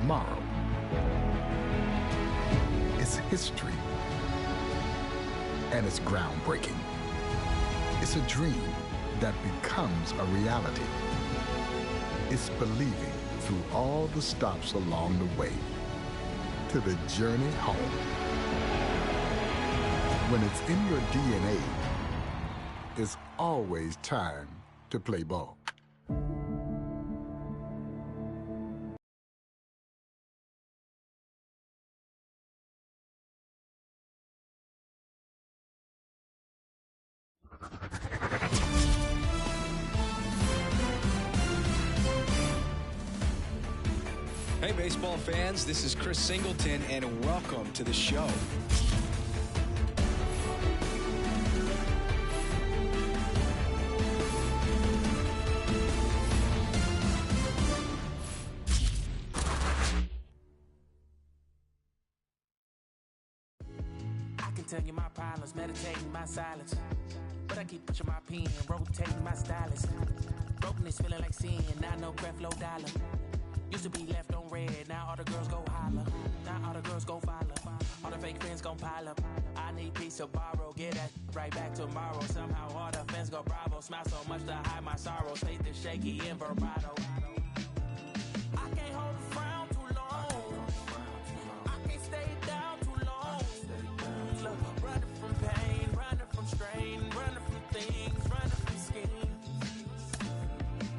tomorrow. It's history, and it's groundbreaking. It's a dream that becomes a reality. It's believing through all the stops along the way to the journey home. When it's in your DNA, it's always time to play ball. Hey, baseball fans, this is Chris Singleton, and welcome to the show. I can tell you my problems, meditating my silence. But I keep pushing my pen, rotating my stylus. Broken is feeling like sin, now no breath, low dollar. Used to be left on red, now all the girls go holler. Now all the girls go follow. All the fake friends gon' pile up. I need peace to borrow, get that right back tomorrow. Somehow all the fans go bravo. Smile so much to hide my sorrows. Faith is shaky in vibrato. I can't hold a frown too long. I can't stay down too long. Look, running from pain, running from strain, running from things, running from schemes.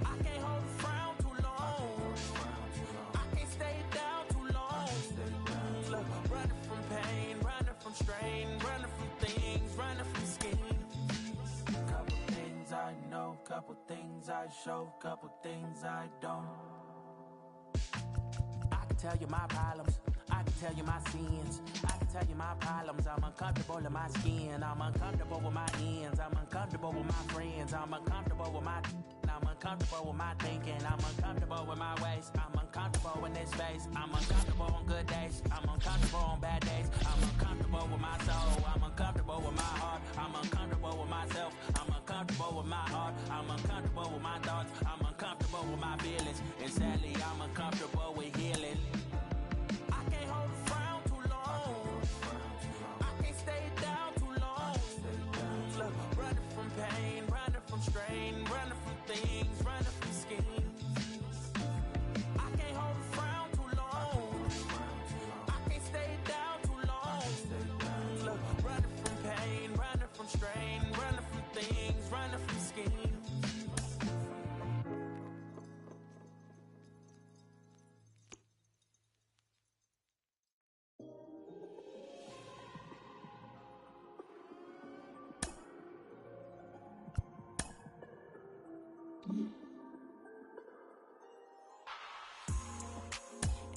I can't hold a frown too long. I can't stay down too long. Look, running from pain, running from strain, running from things, running from schemes. Couple things I know, couple things I show, couple things I don't. I can tell you my problems, I can tell you my sins, I can tell you my problems. I'm uncomfortable in my skin, I'm uncomfortable with my ends, I'm uncomfortable with my friends, I'm uncomfortable with my I'm uncomfortable with my thinking, I'm uncomfortable with my ways, I'm uncomfortable in this space, I'm uncomfortable on good days, I'm uncomfortable on bad days, I'm uncomfortable with my soul, I'm uncomfortable with my heart, I'm uncomfortable with myself, I'm uncomfortable with my heart, I'm uncomfortable with my thoughts, I'm uncomfortable with my feelings, and sadly I'm uncomfortable with healing. I can't hold a frown too long, I can't stay down too long. Look, running from pain, running from strain, running from things, running from schemes. I can't hold a frown too long, I can't stay down too long. Look, running from pain, running from strain, running from things, running from schemes.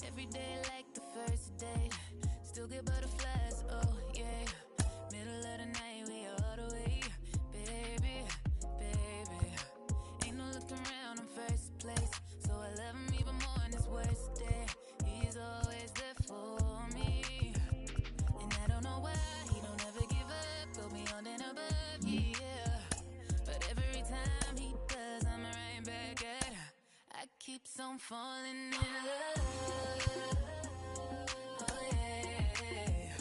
Every day like the first date, still get butterflies, oh yeah. Middle of the night, we all the way, baby, baby. Ain't no looking around in first place, so I love him even more on his worst day. He's always there for me, and I don't know why he don't ever give up, go beyond and above, yeah. But every time he does, I'm right back at her. I keep on falling in love. Oh yeah.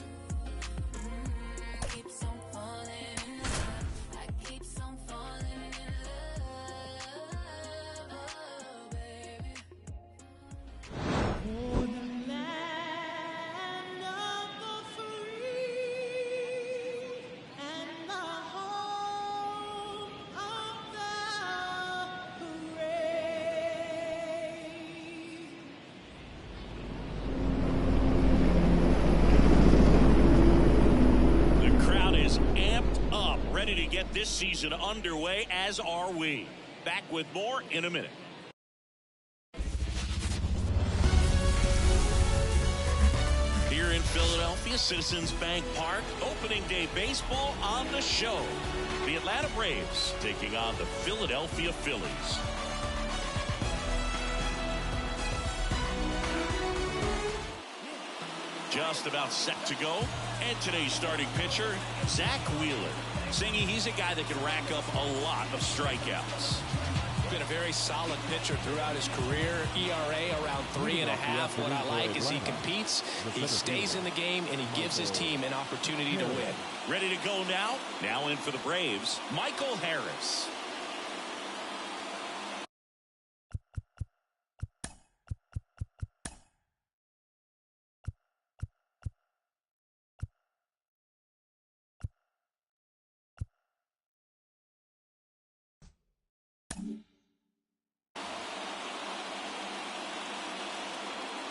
Keeps on falling in love. I keeps on falling in love. Oh baby. Oh, the land of the free and the home of the brave. The crowd is amped up, ready to get this season underway, as are we. Back with more in a minute. Here in Philadelphia, Citizens Bank Park, opening day baseball on the show. The Atlanta Braves taking on the Philadelphia Phillies. Just about set to go. And today's starting pitcher, Zach Wheeler, singing he's a guy that can rack up a lot of strikeouts. Been a very solid pitcher throughout his career. ERA around 3.5. What I like is he competes, he stays in the game, and he gives his team an opportunity to win. Ready to go now? Now in for the Braves, Michael Harris.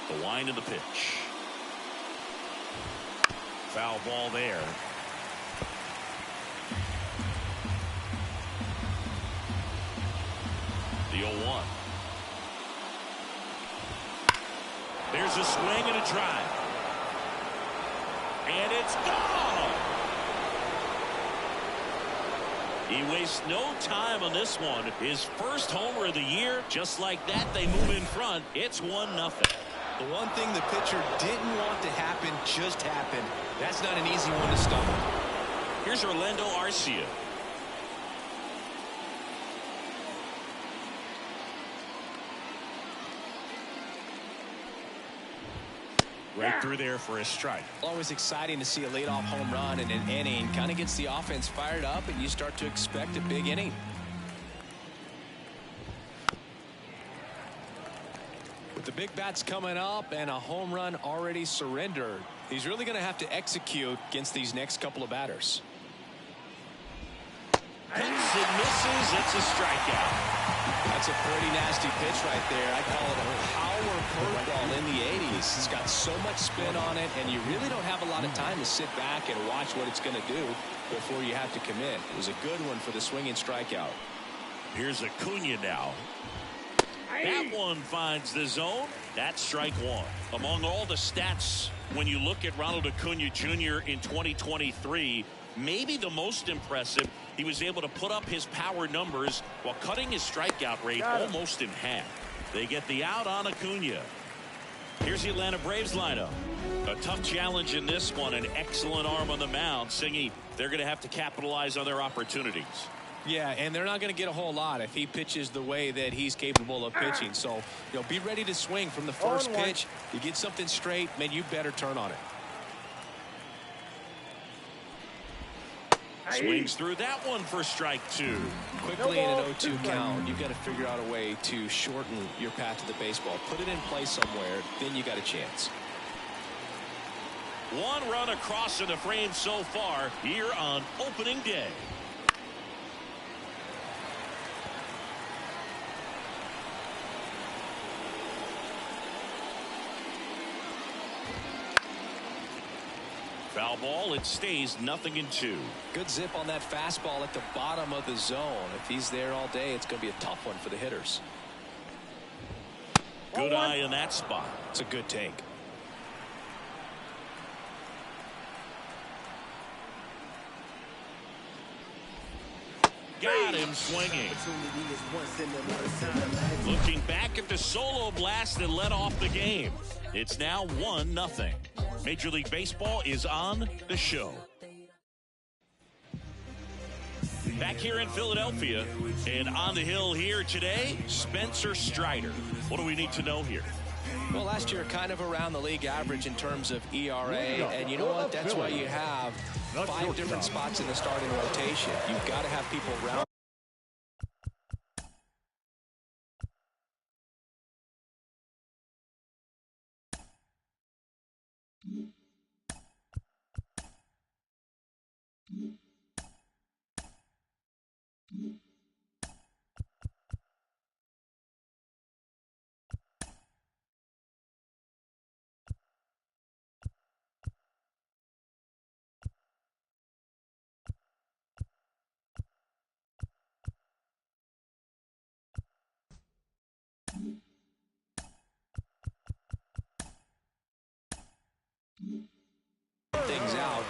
The wind of the pitch. Foul ball there. The 0-1. There's a swing and a drive. And it's gone. He wastes no time on this one. His first homer of the year. Just like that, they move in front. It's 1-0. The one thing the pitcher didn't want to happen just happened. That's not an easy one to stop. Here's Orlando Arcia. Right through there for a strike. Always exciting to see a leadoff home run in an inning. Kind of gets the offense fired up, and you start to expect a big inning. With the big bats coming up and a home run already surrendered, he's really going to have to execute against these next couple of batters. Hits and misses. It's a strikeout. That's a pretty nasty pitch right there. I call it a power curveball in the 80s. It's got so much spin on it, and you really don't have a lot of time to sit back and watch what it's going to do before you have to commit. It was a good one for the swinging strikeout. Here's Acuna now. That one finds the zone. That's strike one. Among all the stats, when you look at Ronald Acuna Jr. in 2023, maybe the most impressive, he was able to put up his power numbers while cutting his strikeout rate almost in half. They get the out on Acuna. Here's the Atlanta Braves lineup. A tough challenge in this one. An excellent arm on the mound. Singy, they're going to have to capitalize on their opportunities. Yeah, and they're not going to get a whole lot if he pitches the way that he's capable of pitching. So, be ready to swing from the first pitch. You get something straight, man, you better turn on it. Swings through that one for strike two. Quickly in an 0-2 count, you've got to figure out a way to shorten your path to the baseball. Put it in play somewhere, then you got a chance. One run across in the frame so far here on opening day. Foul ball. It stays 0-2. Good zip on that fastball at the bottom of the zone. If he's there all day, it's going to be a tough one for the hitters. Good eye in that spot. It's a good take. Got him swinging. Looking back at the solo blast that led off the game. It's now 1-0. Major League Baseball is on the show. Back here in Philadelphia, and on the hill here today, Spencer Strider. What do we need to know here? Well, last year kind of around the league average in terms of ERA, and you know what? That's why you have 5 different spots in the starting rotation. You've got to have people around. Things out.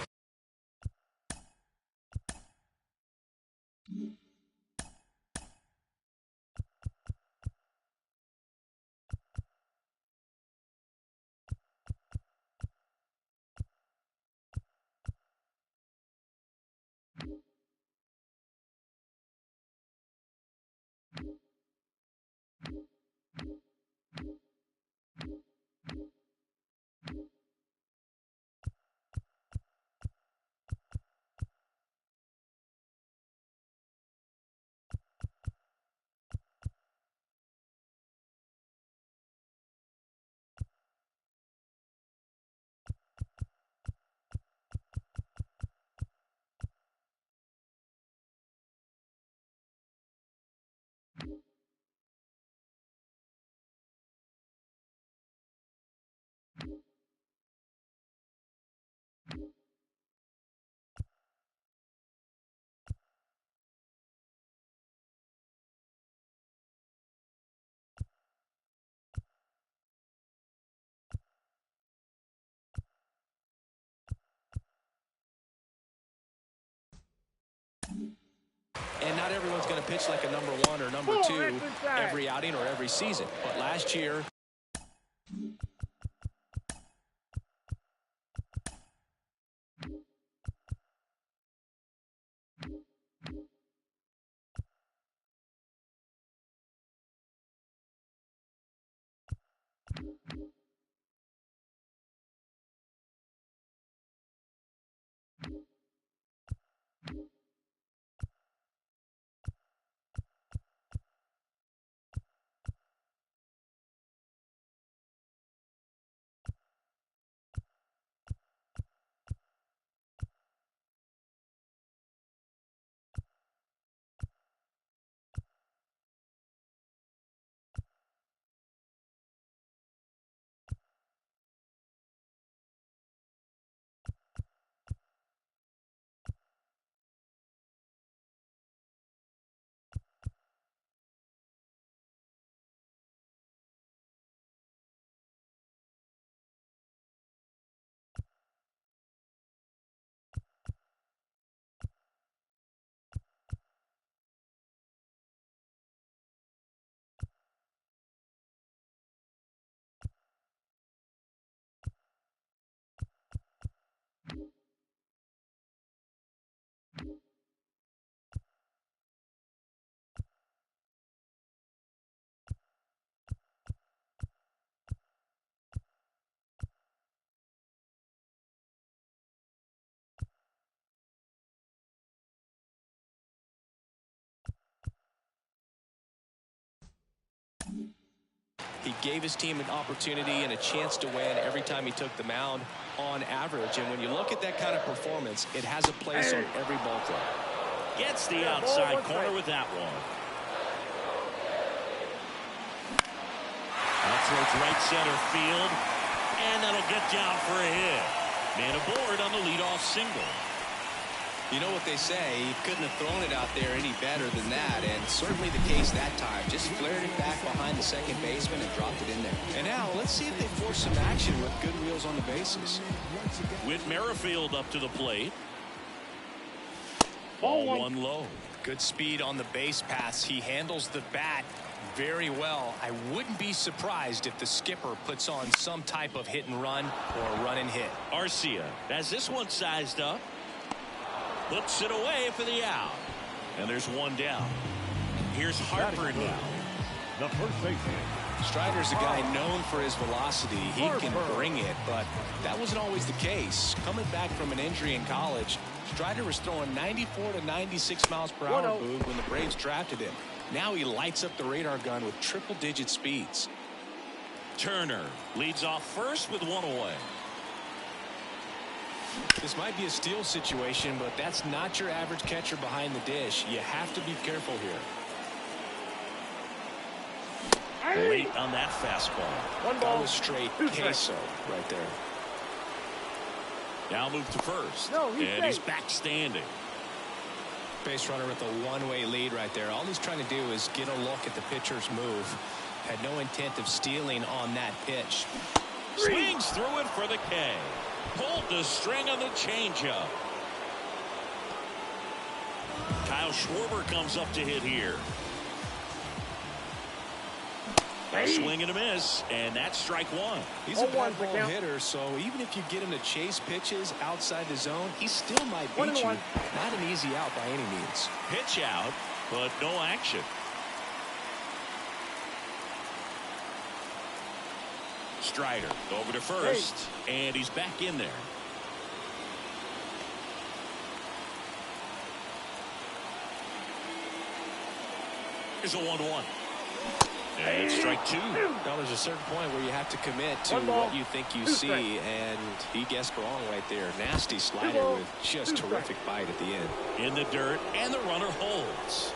And not everyone's going to pitch like a number 1 or number 2 every outing or every season. But last year, he gave his team an opportunity and a chance to win every time he took the mound on average. And when you look at that kind of performance, it has a place on every ball club. Gets the outside corner with that one. That's towards right center field. And that'll get down for a hit. Man aboard on the leadoff single. You know what they say, he couldn't have thrown it out there any better than that, and certainly the case that time. Just flared it back behind the second baseman and dropped it in there. And now let's see if they force some action with good wheels on the bases. With Merrifield up to the plate. Ball one low. Good speed on the base paths. He handles the bat very well. I wouldn't be surprised if the skipper puts on some type of hit and run or run and hit. Arcia has this one sized up. Puts it away for the out. And there's one down. Here's Harper now. The first baseman. Strider's a guy known for his velocity. He can bring it, but that wasn't always the case. Coming back from an injury in college, Strider was throwing 94 to 96 miles per hour, Boog, when the Braves drafted him. Now he lights up the radar gun with triple-digit speeds. Turner leads off first with one away. This might be a steal situation, but that's not your average catcher behind the dish. You have to be careful here. Late on that fastball. That was straight queso right there. Now move to first. And he's back standing. Base runner with a one-way lead right there. All he's trying to do is get a look at the pitcher's move. Had no intent of stealing on that pitch. Swings through it for the K. Pulled the string on the changeup. Kyle Schwarber comes up to hit here. A swing and a miss, and that's strike one. He's a bad ball hitter, so even if you get him to chase pitches outside the zone, he still might beat you. Not an easy out by any means. Pitch out, but no action. Strider over to first, and he's back in there. Here's a 1-1. And it's strike two. Now there's a certain point where you have to commit to what you think you see, and he guessed wrong right there. Nasty slider with just terrific bite at the end. In the dirt, and the runner holds.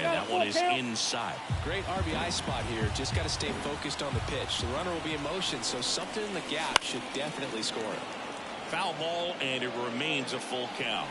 And that one is inside. Great RBI spot here. Just got to stay focused on the pitch. The runner will be in motion, so something in the gap should definitely score it. Foul ball, and it remains a full count.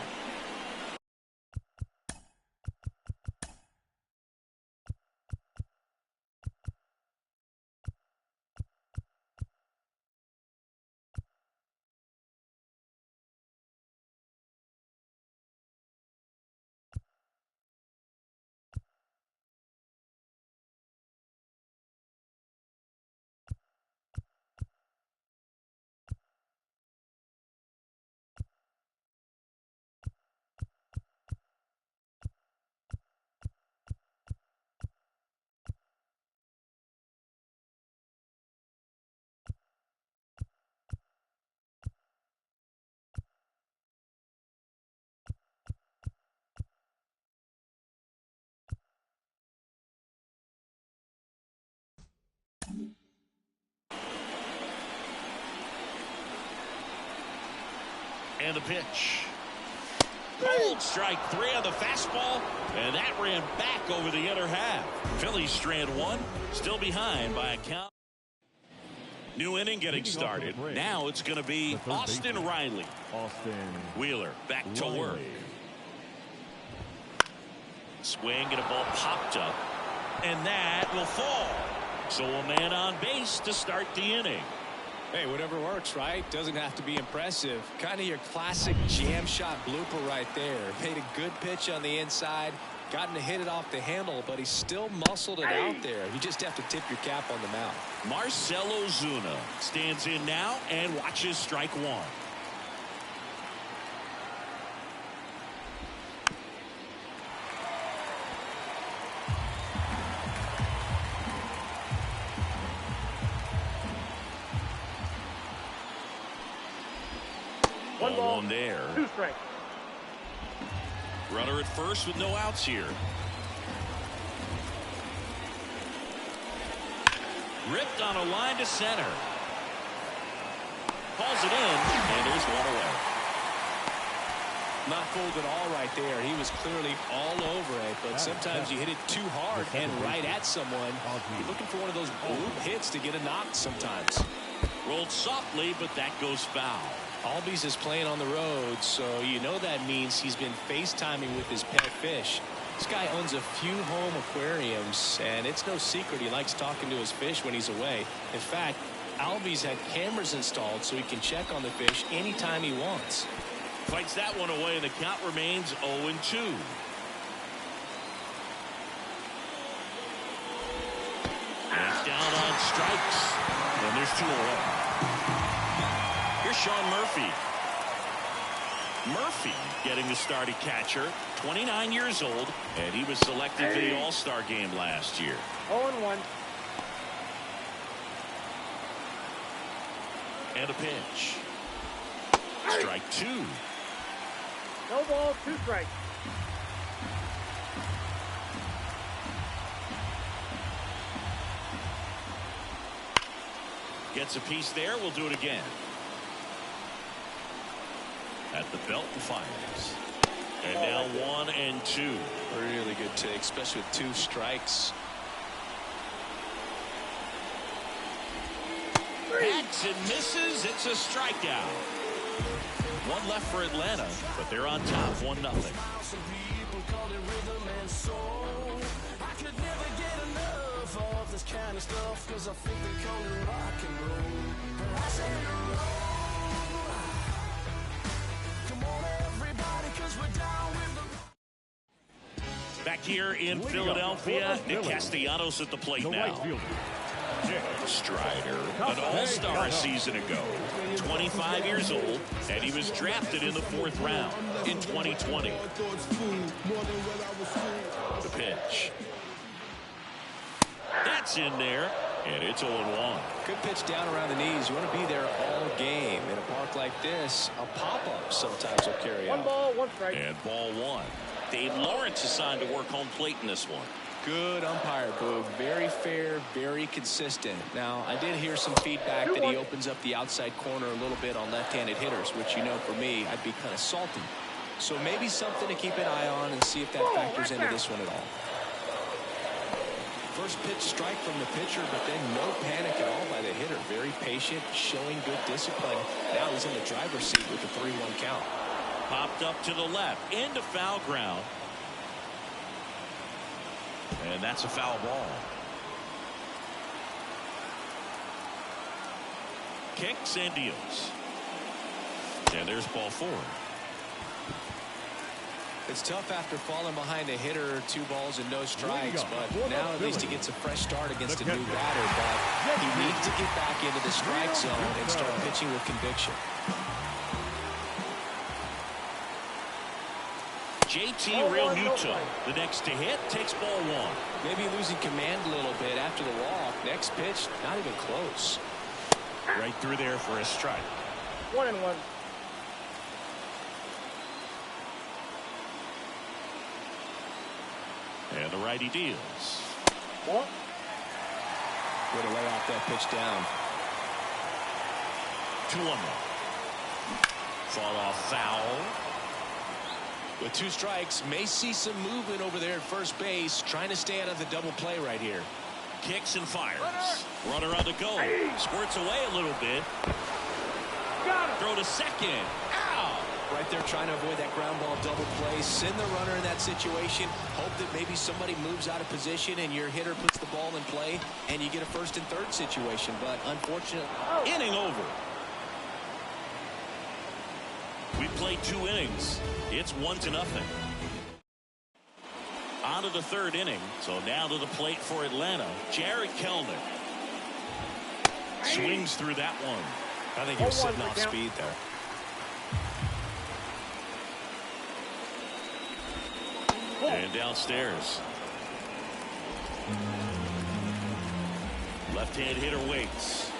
And the pitch. Cold strike 3 on the fastball, and that ran back over the other half. Phillies strand 1, still behind by a count. New inning getting started. Now it's going to be Austin Riley. Wheeler back to work. Swing and a ball popped up, and that will fall. So a man on base to start the inning. Hey, whatever works, right? Doesn't have to be impressive. Kind of your classic jam shot blooper right there. Made a good pitch on the inside. Gotten to hit it off the handle, but he still muscled it out there. You just have to tip your cap on the mound. Marcell Ozuna stands in now and watches strike 1. One ball, one there. 2 strikes. Runner at first with no outs here. Ripped on a line to center. Calls it in, and there's one away. Not fooled at all right there. He was clearly all over it, but sometimes you hit it too hard and right at someone. You're looking for one of those bloop hits to get a knock sometimes. Rolled softly, but that goes foul. Albies is playing on the road, so you know that means he's been FaceTiming with his pet fish. This guy owns a few home aquariums, and it's no secret he likes talking to his fish when he's away. In fact, Albies had cameras installed so he can check on the fish anytime he wants. Fights that one away, and the count remains 0-2. He's down on strikes, and there's 2 away. Here's Sean Murphy. Murphy getting the start at catcher, 29 years old, and he was selected for the All-Star game last year. 0-1. And a pitch. Strike 2. No ball, 2 strikes. Gets a piece there. We'll do it again. At the belt and fires. And now 1-2. Really good take, especially with 2 strikes. Hacks and misses. It's a strikeout. 1 left for Atlanta, but they're on top 1-0. Back here in Philadelphia, Nick Castellanos at the plate now. Strider, an all-star a season ago, 25 years old, and he was drafted in the 4th round in 2020. The pitch. That's in there, and it's 0-1. Good pitch down around the knees. You want to be there all game. In a park like this, a pop-up sometimes will carry out. 1 ball, 1 strike. And ball 1. Dave Lawrence assigned to work home plate in this one. Good umpire, Boog. Very fair, very consistent. Now, I did hear some feedback that he opens up the outside corner a little bit on left-handed hitters, which, you know, for me, I'd be kind of salty. So maybe something to keep an eye on and see if that factors into this one at all. First pitch strike from the pitcher, but then no panic at all by the hitter. Very patient, showing good discipline. Now he's in the driver's seat with the 3-1 count. Popped up to the left into foul ground. And that's a foul ball. Kicks and deals. And there's ball 4. It's tough after falling behind a hitter, 2 balls and no strikes, but now at least he gets a fresh start against a new batter. But he needs to get back into the strike zone and start pitching with conviction. JT Realmuto, the next to hit, takes ball 1. Maybe losing command a little bit after the walk. Next pitch, not even close. Right through there for a strike. 1-1. And the righty deals. Ball. Way to lay off that pitch down. 2-1. Fought off foul. With 2 strikes, may see some movement over there at first base, trying to stay out of the double play right here. Kicks and fires. Runner on the go. Squirts away a little bit. Throw to second. Ow! Right there trying to avoid that ground ball double play. Send the runner in that situation. Hope that maybe somebody moves out of position and your hitter puts the ball in play and you get a first and third situation. But unfortunately, Inning over. We played 2 innings. It's 1-0. On to the 3rd inning. So now to the plate for Atlanta. Jared Kelenic. Swings through that one. I think he was sitting off speed there. And downstairs. Left-hand hitter waits.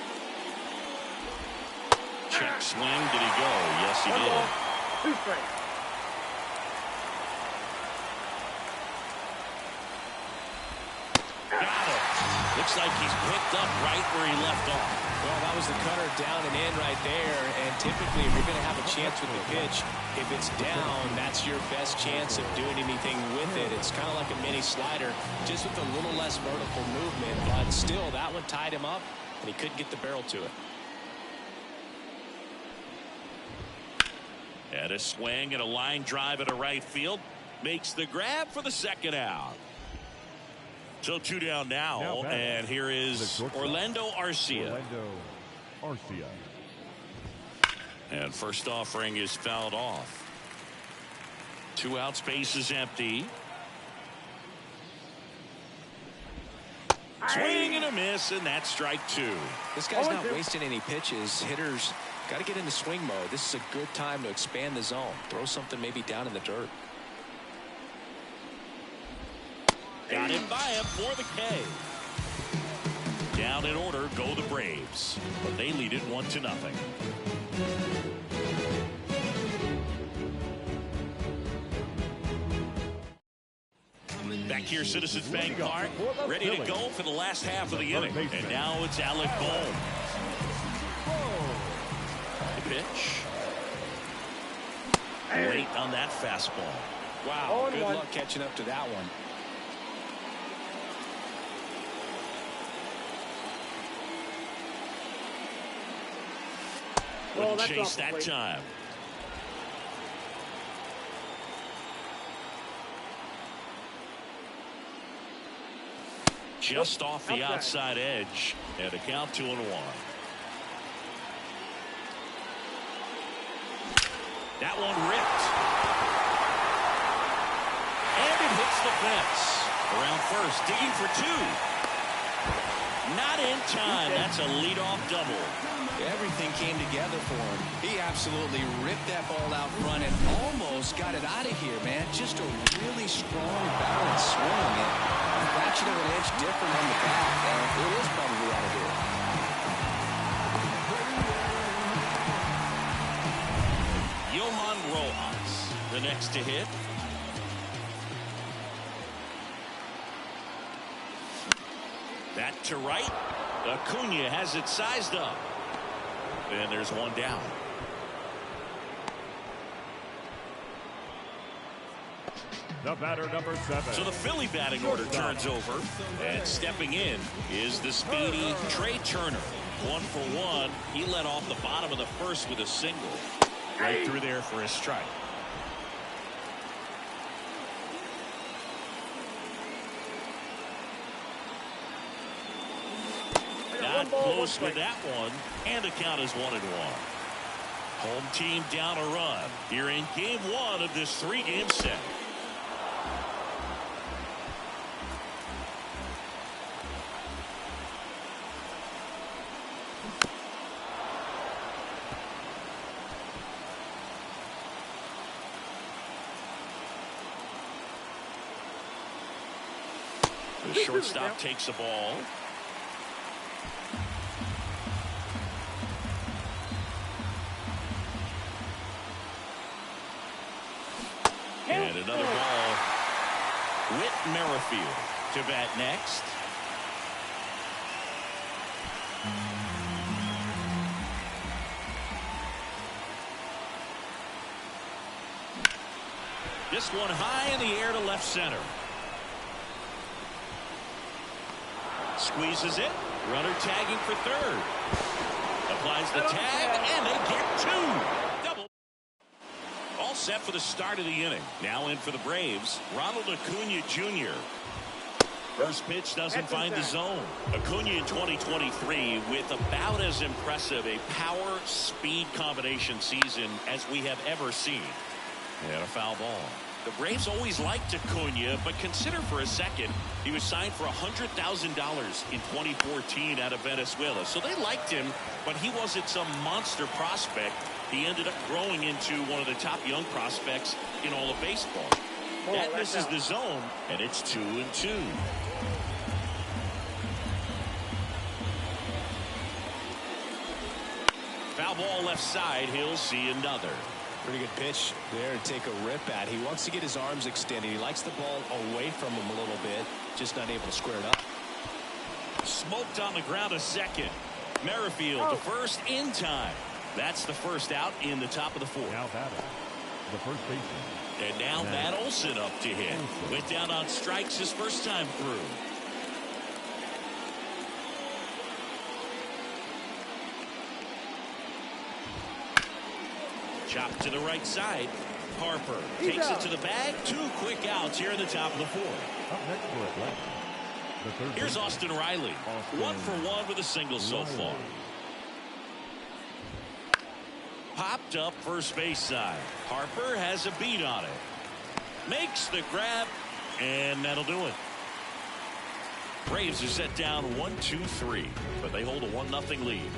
Check swing. Did he go? Yes, he did. 2 strikes. Got it. Looks like he's picked up right where he left off. Well, that was the cutter down and in right there. And typically, if you're going to have a chance with the pitch, if it's down, that's your best chance of doing anything with it. It's kind of like a mini slider, just with a little less vertical movement. But still, that one tied him up, and he couldn't get the barrel to it. And a swing and a line drive at a right field. Makes the grab for the second out. So 2 down now, and here is Orlando Arcia. And first offering is fouled off. 2 outs, base is empty. Swing and a miss, and that's strike 2. This guy's not wasting any pitches. Hitters got to get into swing mode. This is a good time to expand the zone. Throw something maybe down in the dirt. Got him by him for the K. Down in order go the Braves, but they lead it 1-0. Back here, Citizens Bank Park, ready to go for the last half of the inning. And now it's Alec Bohm. The pitch. Late on that fastball. Wow, good luck catching up to that one. Wouldn't chase that time. Just off the outside edge, and a count 2-1. That one ripped. And it hits the fence. Around first, digging for 2. Not in time. That's a leadoff double. Everything came together for him. He absolutely ripped that ball out front and almost got it out of here, man. Just a really strong, balanced swing. And a fraction of an inch different on the bat, and it is probably out of here. Johan Rojas, the next to hit. That to right. Acuna has it sized up. And there's one down. The batter, number 7. So the Philly batting order turns over, and stepping in is the speedy Trey Turner. 1 for 1. He led off the bottom of the first with a single. Right through there for a strike. Not close with that one, and the count is 1-1. Home team down a run here in game 1 of this 3-game set. The shortstop takes the ball. And another ball. Whit Merrifield to bat next. This one high in the air to left center. Squeezes it. Runner tagging for third. Applies the tag, and they get 2. Double. All set for the start of the inning. Now in for the Braves, Ronald Acuna Jr. First pitch doesn't find the zone. Acuna in 2023 with about as impressive a power-speed combination season as we have ever seen. And a foul ball. The Braves always liked Acuna, but consider for a second he was signed for $100,000 in 2014 out of Venezuela. So they liked him, but he wasn't some monster prospect. He ended up growing into one of the top young prospects in all of baseball. That misses the zone, and it's 2-2. Foul ball left side. He'll see another. Pretty good pitch there to take a rip at. He wants to get his arms extended. He likes the ball away from him a little bit, just not able to square it up. Smoked on the ground a second. Merrifield to first in time. That's the first out in the top of the 4th. Now batting, the first baseman. And now Matt Olson up to hit. Went down on strikes his first time through. Chop to the right side. Harper takes it to the bag. 2 quick outs here in the top of the 4th. Up next for Atlanta, the third Here's baseman. Austin Riley. 1 for 1 with a single so far. Popped up first base side. Harper has a beat on it. Makes the grab, and that'll do it. Braves are set down 1-2-3, but they hold a 1-0 lead.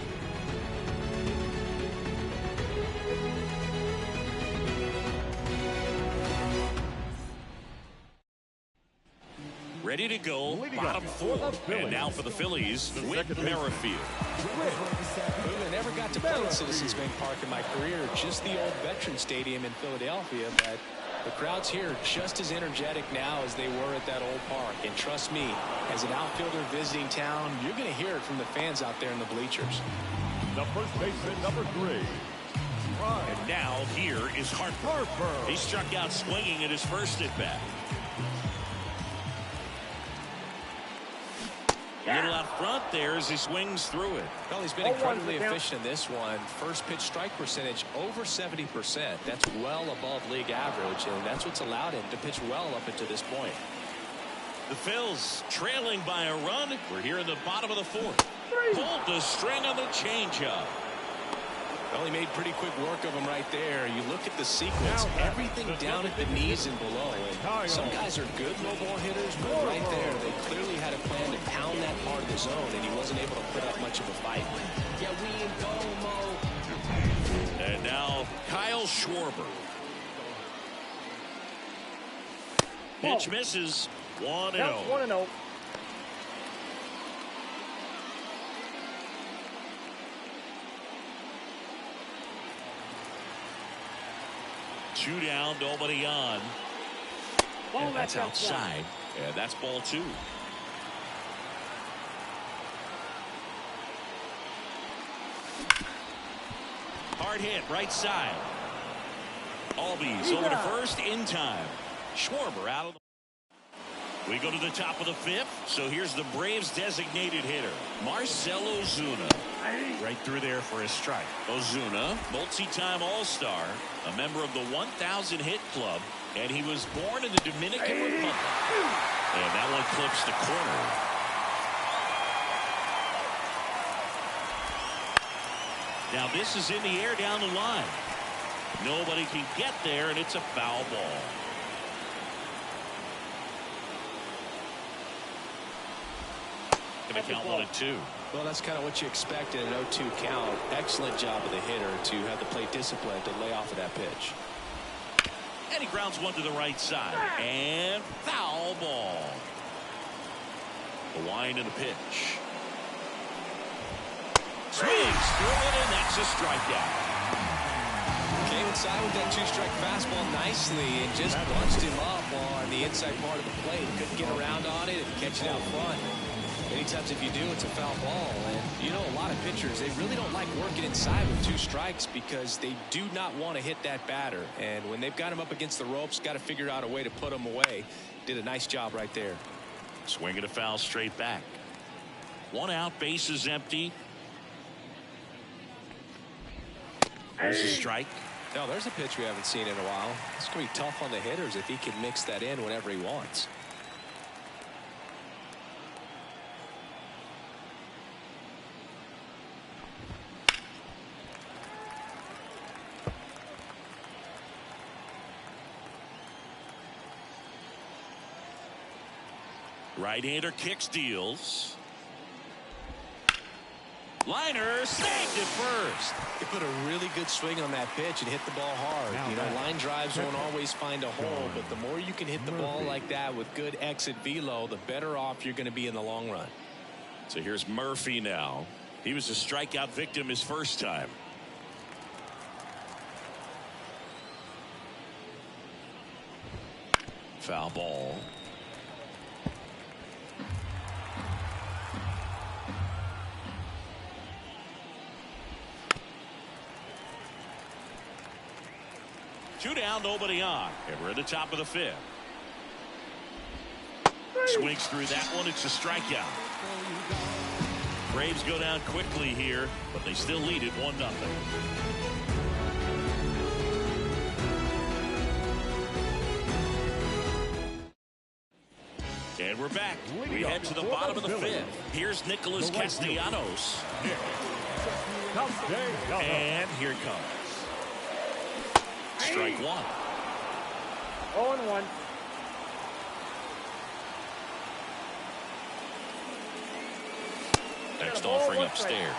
Ready to go, bottom 4. And now for the Phillies, Whit Merrifield. I never got to play at Citizens Bank Park in my career, just the old Veterans Stadium in Philadelphia, but the crowds here are just as energetic now as they were at that old park. And trust me, as an outfielder visiting town, you're going to hear it from the fans out there in the bleachers. The first baseman, number 3. And now here is Harper. He struck out swinging at his first at-bat. A little out front there as he swings through it. Well, he's been incredibly efficient in this one. First pitch strike percentage over 70%. That's well above league average, and that's what's allowed him to pitch well up until this point. The Phils trailing by a run. We're here in the bottom of the 4th. Pulled the string on the changeup. Well, he made pretty quick work of him right there. You look at the sequence, everything down at the knees and below. And some guys are good low ball hitters, but right there, they clearly had a plan to pound that part of the zone, and he wasn't able to put up much of a fight. Yeah, we in go mode. And now Kyle Schwarber. Pitch misses. 1-0. 1-0. Two down, nobody on. And that's outside. And that's ball 2. Hard hit, right side. Albies over to first in time. Schwarber out of the... We go to the top of the fifth. So here's the Braves designated hitter, Marcell Ozuna. Right through there for a strike. Ozuna, multi-time All-Star, a member of the 1,000 hit club, and he was born in the Dominican Republic. And that one clips the corner. Now this is in the air down the line. Nobody can get there, and it's a foul ball. Going to count 1-2. Well, that's kind of what you expect in an 0-2 count. Excellent job of the hitter to have the plate discipline to lay off of that pitch. And he grounds one to the right side. And foul ball. The wind and the pitch. Swings through it, and that's a strikeout. Came inside with that two-strike fastball nicely and just bunched him up on the inside part of the plate. Couldn't get around on it and catch it out front. Many times if you do, it's a foul ball. And you know, a lot of pitchers, they really don't like working inside with two strikes because they do not want to hit that batter. And when they've got him up against the ropes, got to figure out a way to put him away. Did a nice job right there. Swinging a foul straight back. One out, bases empty. There's a strike. Now there's a pitch we haven't seen in a while. It's going to be tough on the hitters if he can mix that in whenever he wants. Right-hander kicks, deals. Liner snagged it first. He put a really good swing on that pitch and hit the ball hard. You know, line drives won't always find a hole, but the more you can hit the ball like that with good exit velo, the better off you're going to be in the long run. So here's Murphy now. He was a strikeout victim his first time. Foul ball. Two down, nobody on. And we're at the top of the fifth. Swings through that one. It's a strikeout. Braves go down quickly here, but they still lead it 1-0. And we're back. We head to the bottom of the fifth. Here's Nicholas Castellanos. And here it comes. Strike one. 0-1. Next offering upstairs.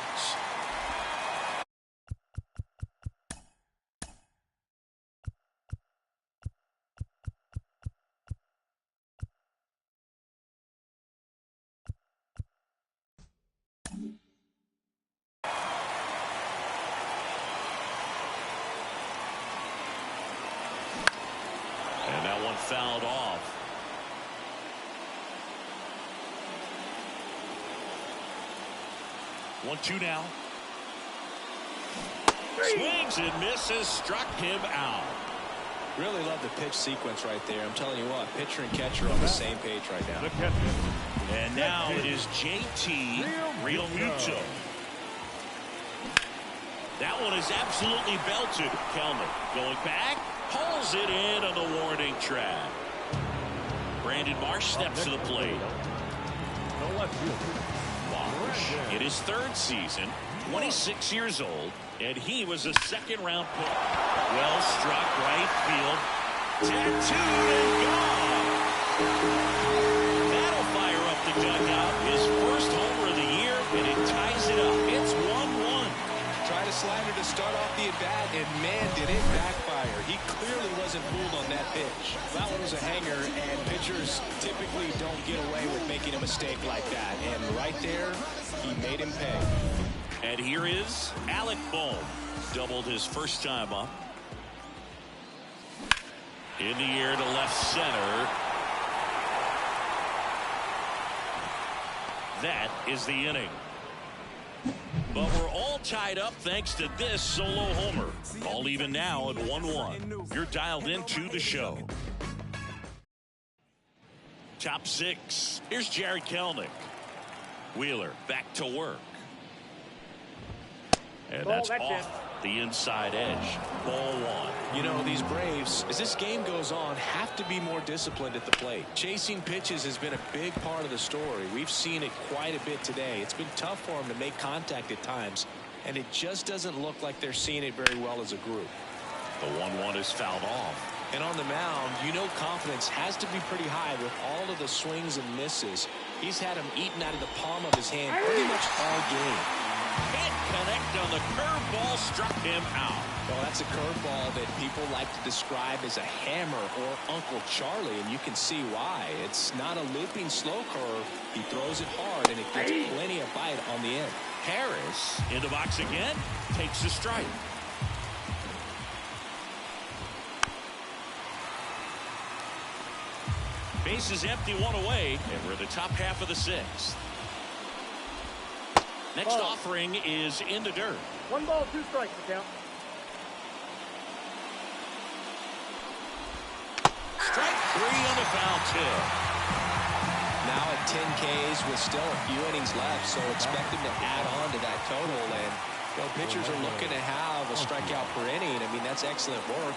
And that one fouled off. One-two now. Swings and misses, struck him out. Really love the pitch sequence right there. I'm telling you what, pitcher and catcher on the same page right now. And now it is JT Realmuto. That one is absolutely belted. Kelman going back, pulls it in on the warning track. Brandon Marsh steps to the plate. Marsh in his third season, 26 years old, and he was a second-round pick. Well struck right field. Tattooed and gone. That'll fire up the dugout. His first homer of the year, and it ties it up. It's 1-1. Tried a slider to start off the at-bat, and man, did it backfire. He clearly wasn't fooled on that pitch. That one was a hanger, and pitchers typically don't get away with making a mistake like that. And right there, he made him pay. And here is Alec Bohm. Doubled his first time up. In the air to left center. That is the inning. But we're all tied up thanks to this solo homer. All even now at 1-1. You're dialed into the show. top 6. Here's Jared Kelenic. Wheeler back to work. And that's off the inside edge. Ball 1. You know, these Braves, as this game goes on, have to be more disciplined at the plate. Chasing pitches has been a big part of the story. We've seen it quite a bit today. It's been tough for them to make contact at times, and it just doesn't look like they're seeing it very well as a group. The 1-1 is fouled off. And on the mound, you know confidence has to be pretty high with all of the swings and misses. He's had them eaten out of the palm of his hand pretty much all game. Can't connect on the curveball, struck him out. Well, that's a curveball that people like to describe as a hammer or Uncle Charlie, and you can see why. It's not a looping slow curve. He throws it hard, and it gets plenty of bite on the end. Harris in the box again, takes a strike. Base is empty, 1 away, and we're in the top half of the 6th. Next offering is in the dirt. 1 ball, 2 strikes to count. Strike 3 on the foul tip. Now at 10 Ks with still a few innings left, so expect him to add on to that total. And you know, pitchers are looking to have a strikeout per inning. I mean, that's excellent work.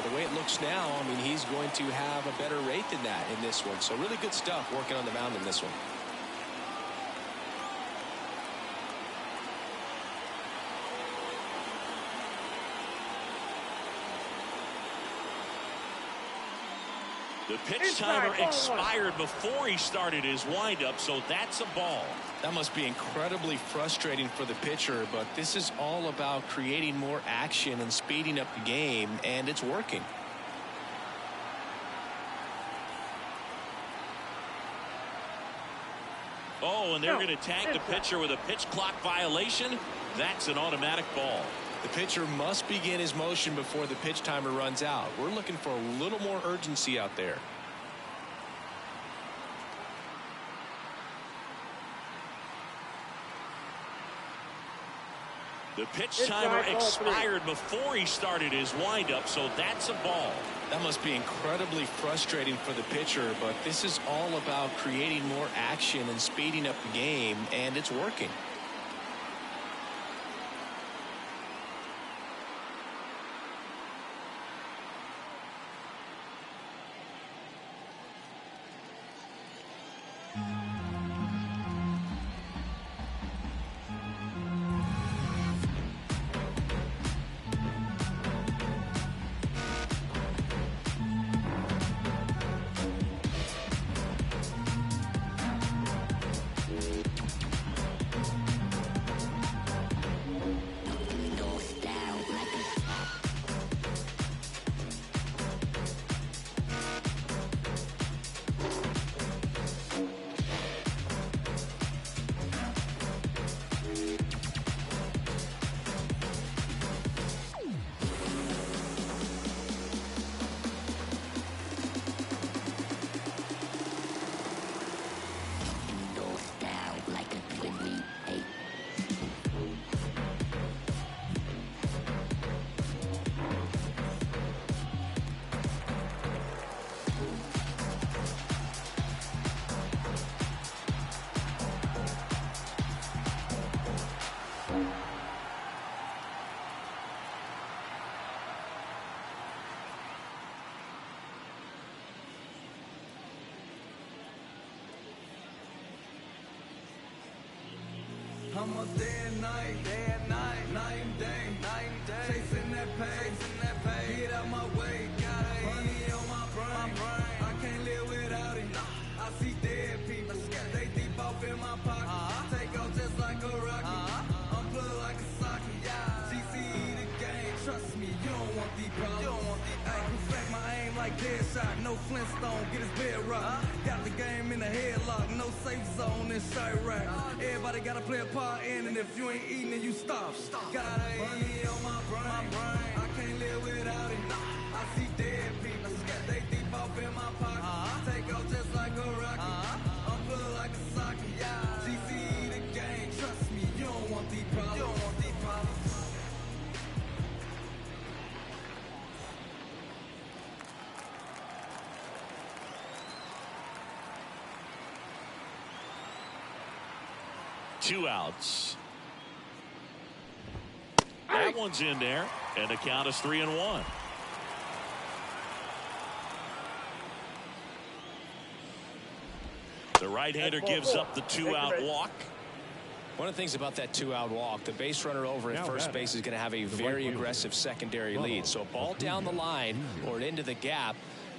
The way it looks now, I mean, he's going to have a better rate than that in this one. So really good stuff working on the mound in this one. The pitch timer expired before he started his windup, so that's a ball. That must be incredibly frustrating for the pitcher, but this is all about creating more action and speeding up the game, and it's working. Oh, and they're going to tag the pitcher with a pitch clock violation. That's an automatic ball. The pitcher must begin his motion before the pitch timer runs out. We're looking for a little more urgency out there. The pitch timer expired before he started his windup, so that's a ball. That must be incredibly frustrating for the pitcher, but this is all about creating more action and speeding up the game, and it's working. I'm a day and night, night and day, chasing that pay, get out my way, got money on my brain, I can't live without it, I see dead people, they deep off in my pocket, take off just like a rocket, I'm plugged like a socket, GCE the game, trust me, you don't want these problems, I perfect my aim like Deadshot, no Flintstone, get his bed rocked, got the game in the headlock, no safe zone in shirt rack, everybody gotta play a part in, and if you ain't eating then you stop. Got money on my brain, I can't live without it, I see dead people, they deep off in my pocket, take off just like a rocket, I'm plugged like a socket, GCE the game, trust me, you don't want these problems, 2 outs. That one's in there, and the count is 3-1. The right-hander gives up the 2-out walk. One of the things about that 2-out walk, the base runner over at first base is going to have a very aggressive secondary lead. So a ball down the line or into the gap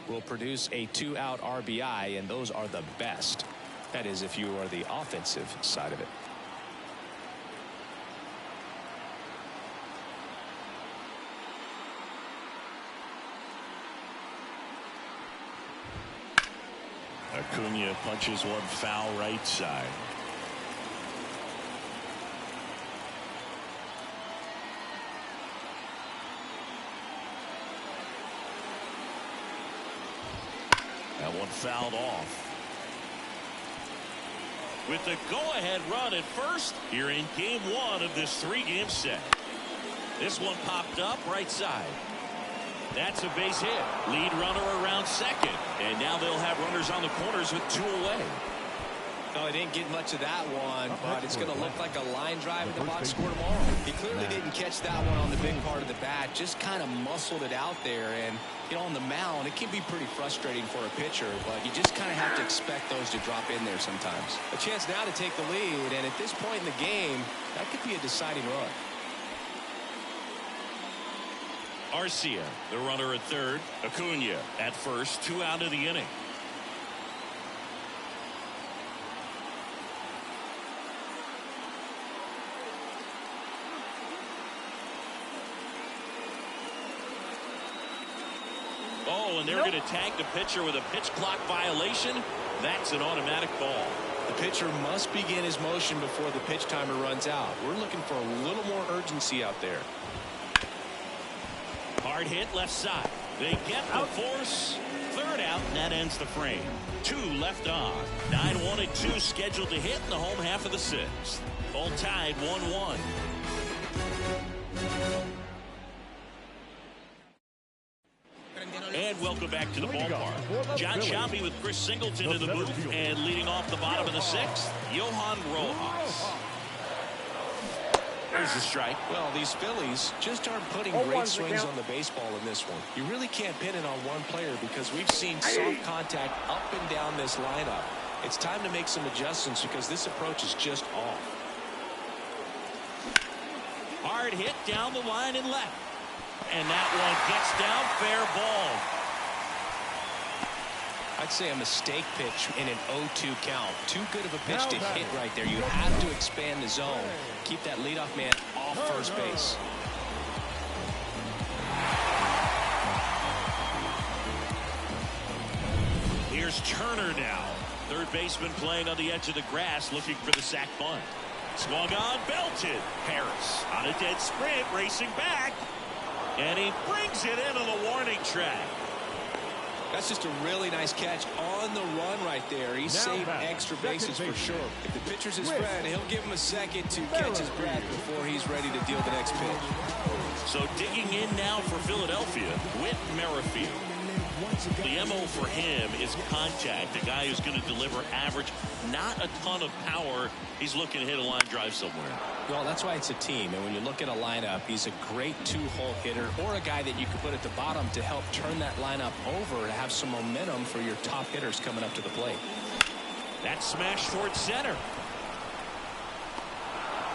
will produce a 2-out RBI, and those are the best. That is, if you are the offensive side of it. Acuna punches one foul right side. That one fouled off. With the go-ahead run at first here in game 1 of this 3-game set. This one popped up right side. That's a base hit. Lead runner around second. And now they'll have runners on the corners with 2 away. No, I didn't get much of that one, but it's going to look like a line drive in the box score tomorrow. He clearly didn't catch that one on the big part of the bat, just kind of muscled it out there. And, you know, on the mound, it can be pretty frustrating for a pitcher, but you just kind of have to expect those to drop in there sometimes. A chance now to take the lead, and at this point in the game, that could be a deciding run. Arcia, the runner at third. Acuna at first, 2 out of the inning. Oh, and they're going to tag the pitcher with a pitch clock violation. That's an automatic ball. The pitcher must begin his motion before the pitch timer runs out. We're looking for a little more urgency out there. Hard hit left side. They get the force. 3rd out, and that ends the frame. 2 left on. 9-1 and 2 scheduled to hit in the home half of the 6th. All tied 1-1. And welcome back to the ballpark. John Sciambi with Chris Singleton in the booth, and leading off the bottom of the 6th, Johan Rojas. There's the strike. Well, these Phillies just aren't putting great swings on the baseball in this one. You really can't pin it on one player because we've seen soft contact up and down this lineup. It's time to make some adjustments because this approach is just off. Hard hit down the line and left. And that one gets down, fair ball. I'd say a mistake pitch in an 0-2 count. Too good of a pitch to hit right there. You have to expand the zone. Keep that leadoff man off first base. Here's Turner now. Third baseman playing on the edge of the grass, looking for the sac bunt. Swung on, belted. Harris on a dead sprint, racing back. And he brings it into the warning track. That's just a really nice catch on the run right there. He saved extra bases for sure. If the pitcher's his friend, he'll give him a second to catch his breath before he's ready to deal the next pitch. So digging in now for Philadelphia, Whit Merrifield. The MO for him is contact. A guy who's going to deliver average, not a ton of power. He's looking to hit a line drive somewhere. Well, that's why it's a team. And when you look at a lineup, he's a great 2-hole hitter or a guy that you can put at the bottom to help turn that lineup over to have some momentum for your top hitters coming up to the plate. That smash towards center.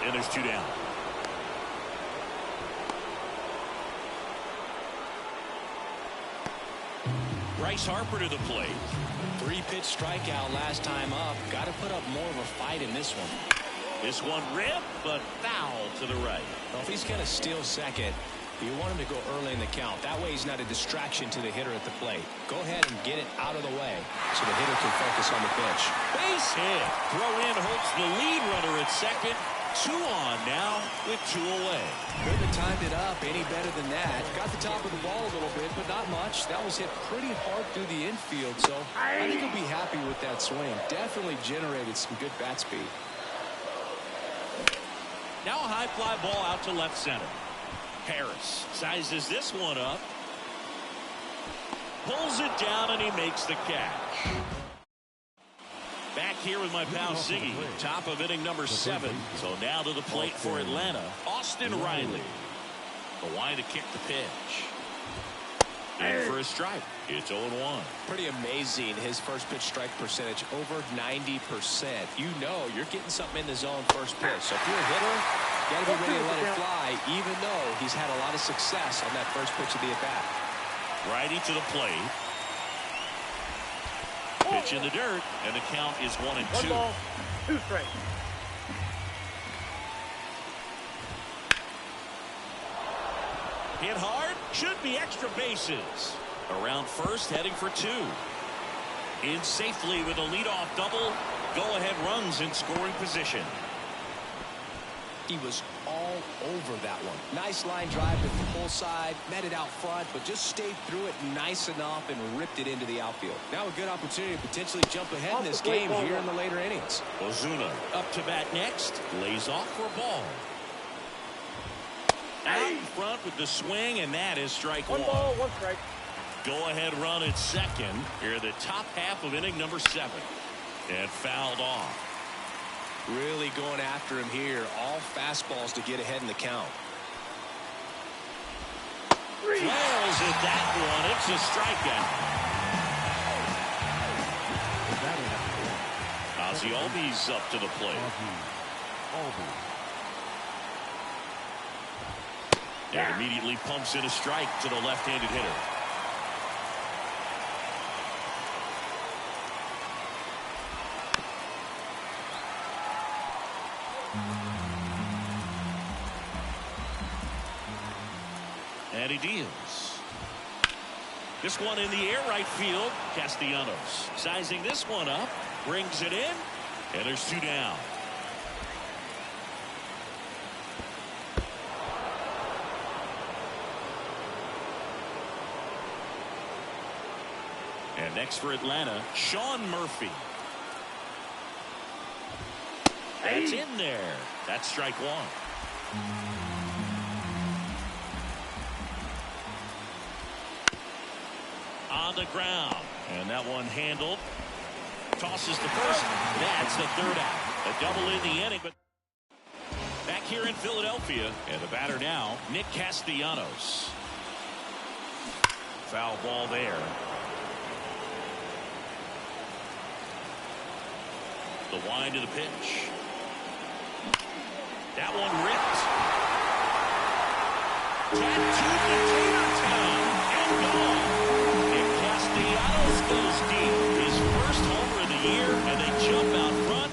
And there's 2 down. Bryce Harper to the plate. 3-pitch strikeout last time up. Got to put up more of a fight in this one. This one ripped, but foul to the right. Well, if he's going to steal second, you want him to go early in the count. That way he's not a distraction to the hitter at the plate. Go ahead and get it out of the way so the hitter can focus on the pitch. Base hit. Throw in holds the lead runner at second. 2 on now with 2 away. Couldn't have timed it up any better than that. Got the top of the ball a little bit, but not much. That was hit pretty hard through the infield, so I think he'll be happy with that swing. Definitely generated some good bat speed. Now a high fly ball out to left center. Harris sizes this one up. Pulls it down and he makes the catch. Back here with my pal Siggy. Top of inning number 7. So now to the plate for Atlanta, Austin Riley. The line to kick the pitch. In for a strike. It's 0-1. Pretty amazing. His first pitch strike percentage over 90%. You know you're getting something in the zone first pitch. So if you're a hitter, you got to be ready to let it fly, even though he's had a lot of success on that first pitch of the at-bat. Righty to the plate. Pitch in the dirt, and the count is 1-2. 1 ball, 2 strikes. Hit hard, should be extra bases. Around first, heading for 2. In safely with a leadoff double. Go-ahead runs in scoring position. He was all over that one. Nice line drive to the full side, met it out front, but just stayed through it nice enough and ripped it into the outfield. Now a good opportunity to potentially jump ahead in this game here in the later innings. Ozuna up to bat next, lays off for a ball. Out in front with the swing, and that is strike 1. 1 ball, 1 strike. Go-ahead run at second. Here the top half of inning number 7. And fouled off. Really going after him here. All fastballs to get ahead in the count. Flails at that one. It's a strikeout. Ozzy Albies up to the plate. And immediately pumps in a strike to the left-handed hitter. And he deals. This one in the air, right field. Castellanos sizing this one up, brings it in, and there's 2 down. And next for Atlanta, Sean Murphy. That's in there. That's strike 1. On the ground. And that one handled. Tosses the first. That's the 3rd out. A double in the inning. But back here in Philadelphia. And the batter now, Nick Castellanos. Foul ball there. The wind to the pitch. That one ripped. Tattooed to Tatertown and gone. Nick Castellanos goes deep. His first homer of the year, and they jump out front.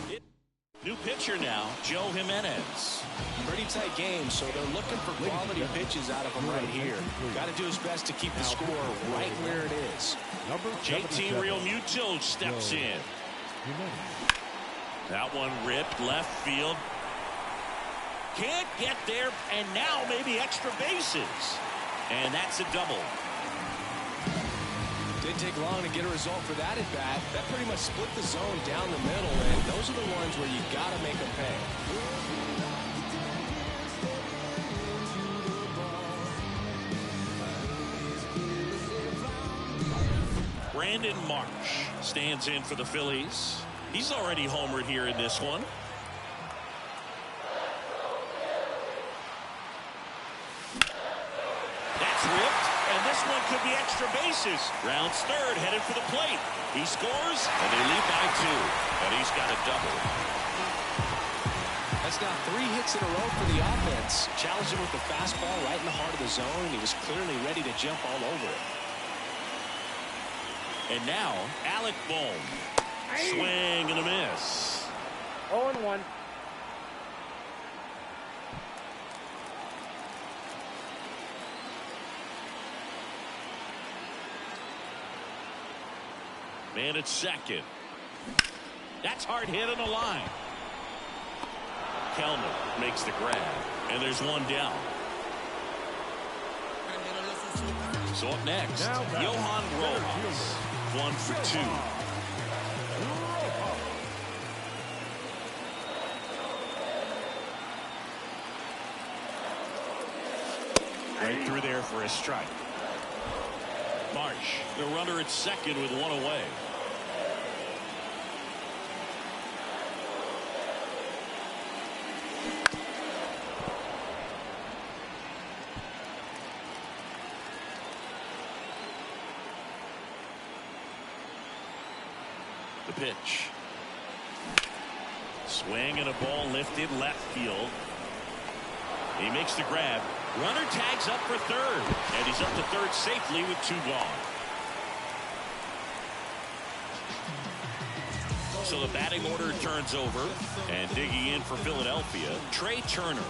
New pitcher now, Joe Jimenez. Pretty tight game, so they're looking for quality pitches out of him right here. Got to do his best to keep the score right where it is. JT Realmuto steps in. That one ripped left field. Can't get there, and now maybe extra bases. And that's a double. Didn't take long to get a result for that at bat. That pretty much split the zone down the middle, and those are the ones where you got to make them pay. Brandon Marsh stands in for the Phillies. He's already homered here in this one. That's ripped, and this one could be extra bases. Rounds 3rd, headed for the plate. He scores, and they lead by 2. And he's got a double. That's now 3 hits in a row for the offense. Challenged him with the fastball right in the heart of the zone, and he was clearly ready to jump all over it. And now, Alec Bohm. Swing and a miss. 0-1. Man at second. That's hard hit on the line. Kelman makes the grab. And there's 1 down. So up next, Johan Rojas. 1 for 2. Right through there for a strike. Marsh, the runner at second with 1 away. The pitch. Swing and a ball lifted left field. He makes the grab. Runner tags up for third. And he's up to third safely with 2 gone. So the batting order turns over. And digging in for Philadelphia, Trey Turner.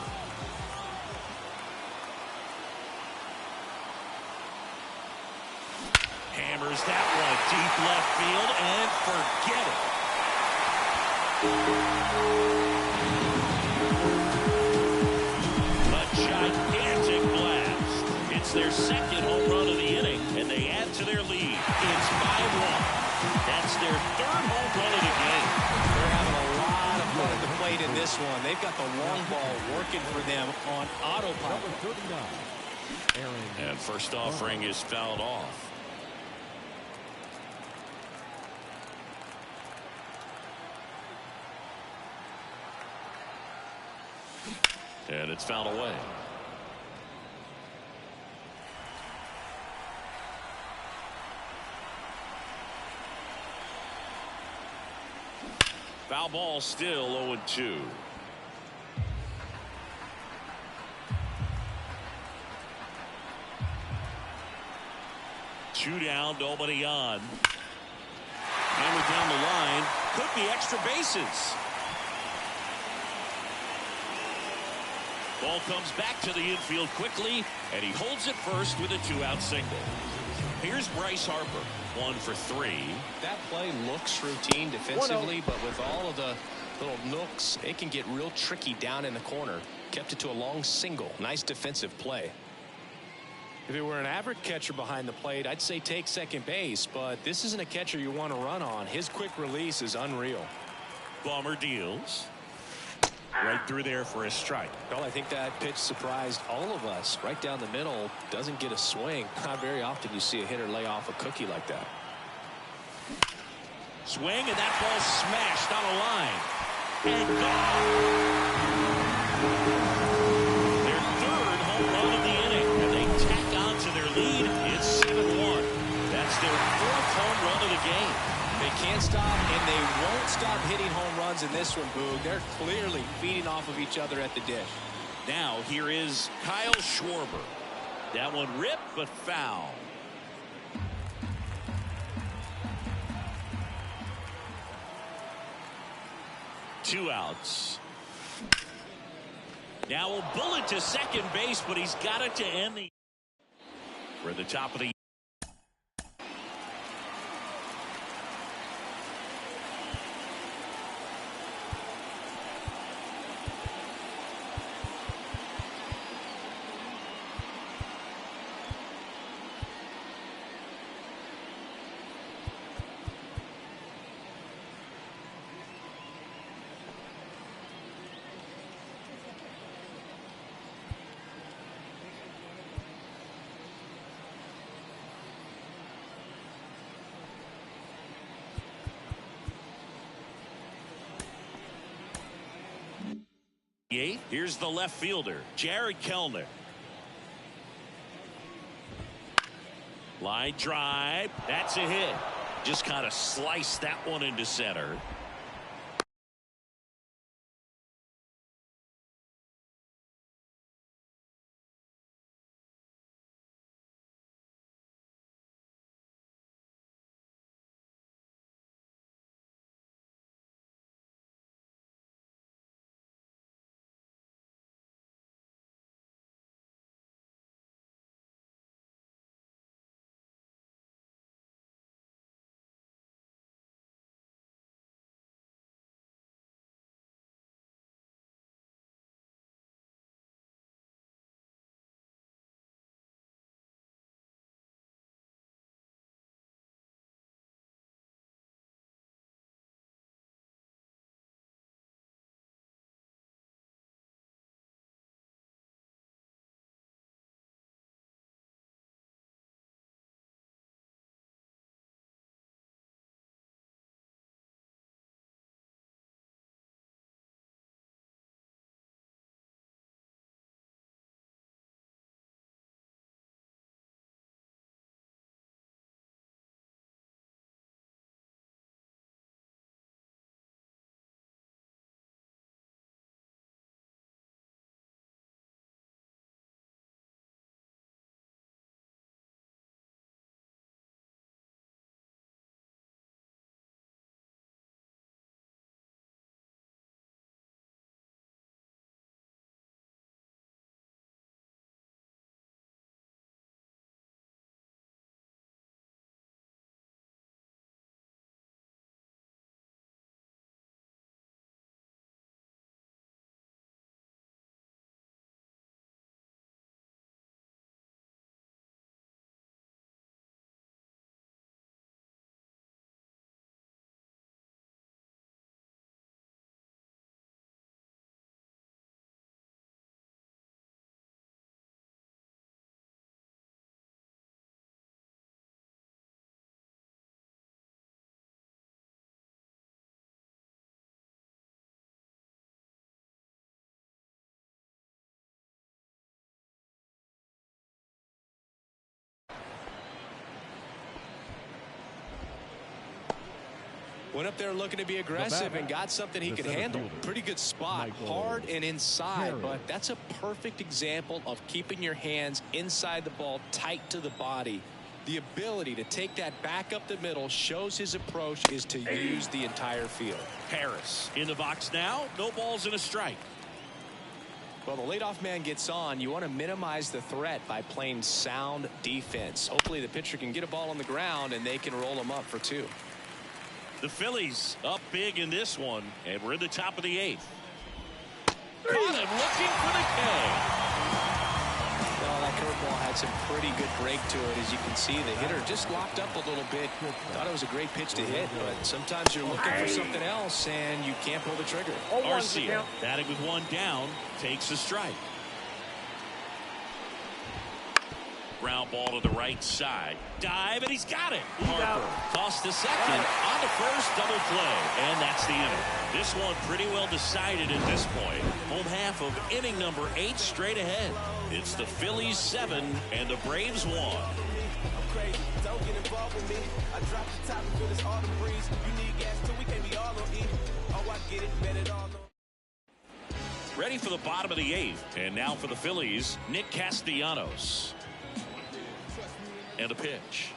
Hammers that one deep left field and forget it. A gigantic blast. It's their second home run of the inning, and they add to their lead. It's 5-1. That's their third home run of the game. They're having a lot of fun at the plate in this one. They've got the long ball working for them on autopilot. And first offering is fouled off. And it's fouled away. Foul ball, still 0-2. Two down, nobody on. Hammered down the line. Could be extra bases. Ball comes back to the infield quickly, and he holds it first with a 2-out single. Here's Bryce Harper, 1 for 3. That play looks routine defensively, but with all of the little nooks, it can get real tricky down in the corner. Kept it to a long single. Nice defensive play. If it were an average catcher behind the plate, I'd say take second base, but this isn't a catcher you want to run on. His quick release is unreal. Bummer deals. Right through there for a strike. Well, I think that pitch surprised all of us. Right down the middle, doesn't get a swing. Not very often you see a hitter lay off a cookie like that. Swing, and that ball smashed on a line. And gone. Their third home run of the inning, and they tack on to their lead. It's 7-1. That's their fourth home run of the game. They can't stop, and they won't stop hitting home runs in this one, Boog. They're clearly feeding off of each other at the dish. Now here is Kyle Schwarber. That one ripped, but foul. Two outs. Now a bullet to second base, but he's got it to end the... For the top of the... Here's the left fielder, Jared Kellner. Line drive. That's a hit. Just kind of sliced that one into center. Went up there looking to be aggressive and got something he could handle. Pretty good spot, hard and inside, but that's a perfect example of keeping your hands inside the ball, tight to the body. The ability to take that back up the middle shows his approach is to use the entire field. Harris in the box now. No balls and a strike. Well, the leadoff man gets on. You want to minimize the threat by playing sound defense. Hopefully the pitcher can get a ball on the ground and they can roll him up for 2. The Phillies up big in this one, and we're in the top of the 8th. Caught him looking for the K. Well, that curveball had some pretty good break to it. As you can see, the hitter just locked up a little bit. Thought it was a great pitch to hit, but sometimes you're looking for something else and you can't pull the trigger. Arcia, batting with 1 down, takes a strike. Ground ball to the right side. Dive, and he's got it. Harper tossed to second. On to first, double play. And that's the inning. This one pretty well decided at this point. Home half of inning number 8 straight ahead. It's the Phillies 7 and the Braves 1. Don't get involved with me. I drop the top and feel this autumn breeze. You need gas too, we can't be all on E. Oh, I get it, bet it all on. Ready for the bottom of the 8th. And now for the Phillies, Nick Castellanos. And a pitch.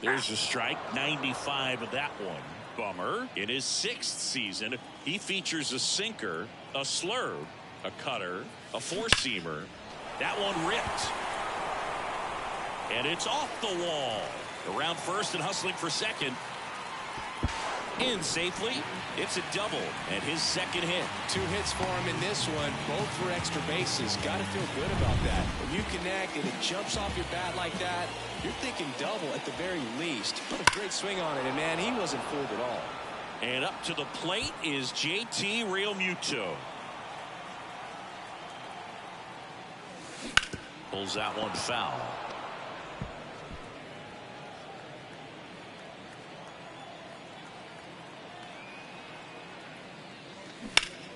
There's a strike. 95 of that one. Bummer. In his 6th season, he features a sinker, a slurve, a cutter, a 4-seamer. That one ripped. And it's off the wall. Around first and hustling for second. In safely. It's a double and his 2nd hit. 2 hits for him in this one, both for extra bases. Got to feel good about that. When you connect and it jumps off your bat like that, you're thinking double at the very least. What a great swing on it, and man, he wasn't fooled at all. And up to the plate is JT Realmuto. Pulls that one foul.